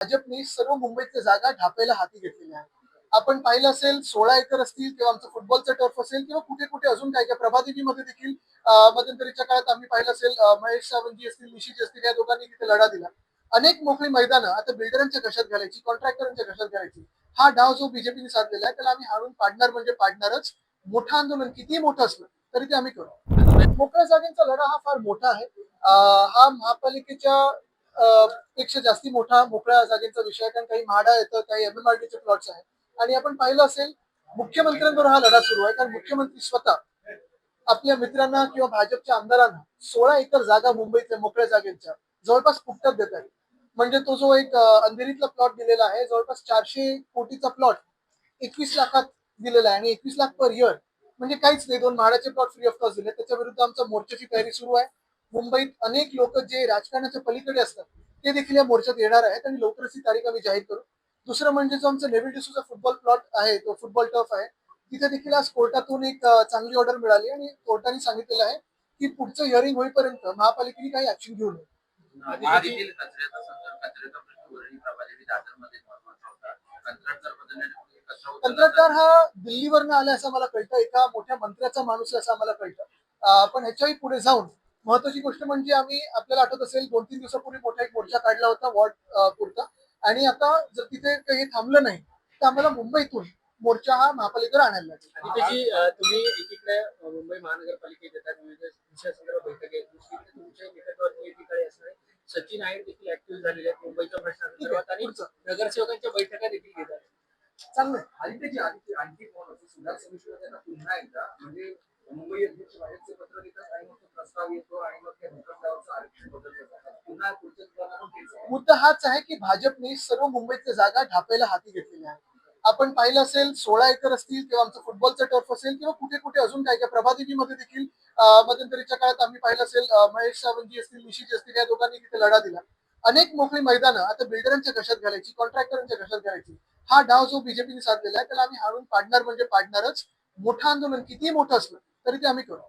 भाजपने सर्व मुंबईतल्या जागा ढापायला हाती घेतलेल्या आहेत. आपण पाहिलं असेल 16 एकर असतील किंवा आमचं फुटबॉलचं टर्फ असेल किंवा कुठे कुठे अजून काय काय प्रभादेवीमध्ये देखील मध्यंतरीच्या काळात आम्ही पाहिलं असेल महेश सावंतजी असतील निशिजी असतील या दोघांनी तिथे लढा दिला. अनेक मोकळी मैदानं आता बिल्डरांच्या कशात घालायची कॉन्ट्रॅक्टरांच्या कशात घालायची हा डाव जो बीजेपीने साधलेला आहे त्याला आम्ही हाणून पाडणार म्हणजे पाडणारच. मोठं आंदोलन कितीही मोठं असलं तरी ते आम्ही करू. मोकळ्या जागेचा लढा हा फार मोठा आहे. हा महापालिकेच्या पेक्षा जास्ती मोठा मोकळ्या जागेचा विषय आहे कारण काही म्हाडा येतं काही एमएमआरडीचे प्लॉट्स आहेत आणि आपण पाहिलं असेल मुख्यमंत्र्यांवर हा लढा सुरू आहे कारण मुख्यमंत्री स्वतः आपल्या मित्रांना किंवा भाजपच्या आमदारांना 16 एकर जागा मुंबईतल्या मोकळ्या जागेच्या जवळपास फुकटात देत आहेत. म्हणजे तो जो एक अंधेरीतला प्लॉट दिलेला आहे जवळपास 400 कोटीचा प्लॉट 21 लाखात दिलेला आहे आणि 21 लाख पर इयर म्हणजे काहीच नाही. 2 म्हाडाचे प्लॉट फ्री ऑफ कॉस्ट दिले. त्याच्या विरुद्ध आमचा मोर्चाची तयारी सुरू आहे. मुंबईत अनेक लोक जे राजकारणाच्या पलीकडे असतात ते देखील या मोर्चात येणार आहेत आणि लवकरच ही तारीख आम्ही जाहीर करू. दुसरं म्हणजे जो आमचा नेव्ही डिसूचा फुटबॉल प्लॉट आहे तो फुटबॉल टर्फ आहे तिथे देखील आज कोर्टातून एक चांगली ऑर्डर मिळाली आणि कोर्टाने सांगितलेलं आहे की पुढचं हिअरिंग होईपर्यंत महापालिकेने काही ऍक्शन घेऊ नये. कंत्राटदार हा दिल्लीवरनं आला असं मला कळतं. एका मोठ्या मंत्र्याचा माणूस असं आम्हाला कळतं. पण ह्याच्याही पुढे जाऊन महत्वाची गोष्ट म्हणजे आम्ही आपल्याला आठवत असेल 2-3 दिवसापूर्वी मोठा एक मोर्चा काढला होता वॉर्ड पुरता आणि आता जर तिथे काही थांबलं नाही तर आम्हाला मुंबईतून मोर्चा हा महापालिकेवर आणायला लागेल. आणि त्याची तुम्ही एकीकडे मुंबई महानगरपालिकेत येतात विविध विषयासंदर्भात बैठक आहे दुसरीकडे तुमच्या निकटवर्ती एकीकडे असणारे सचिन आयर देखील ऍक्टिव्ह झालेले आहेत मुंबईच्या प्रश्नासंदर्भात आणि नगरसेवकांच्या बैठका देखील घेतात. चांगलं आणखी सुधार समितीमध्ये पुन्हा एकदा म्हणजे मुंबई अध्यक्ष भाजपचे पत्र देतात आणि मग तो प्रस्ताव येतो आणि मग त्या प्रस्तावाचं आरक्षण बदलतं. पुन्हा पुढचं मुद्दा हाच आहे की भाजपने सर्व मुंबईतल्या जागा ढापायला हाती घेतलेल्या आहेत. आपण पाहिलं असेल 16 एकर असतील किंवा आमचं फुटबॉलचं टर्फ असेल किंवा कुठे कुठे अजून काय काय प्रभादेवीमध्ये देखील मध्यंतरीच्या काळात आम्ही पाहिलं असेल महेश सावंतजी असतील निशिजी असतील या दोघांनी तिथे लढा दिला. अनेक मोकळी मैदानं आता बिल्डरांच्या कशात घालायची कॉन्ट्रॅक्टरांच्या कशात घालायची हा डाव जो बीजेपीने साधलेला आहे त्याला आम्ही हाणून पाडणार म्हणजे पाडणारच. मोठं आंदोलन कितीही मोठं असलं तरी ते आम्ही करू.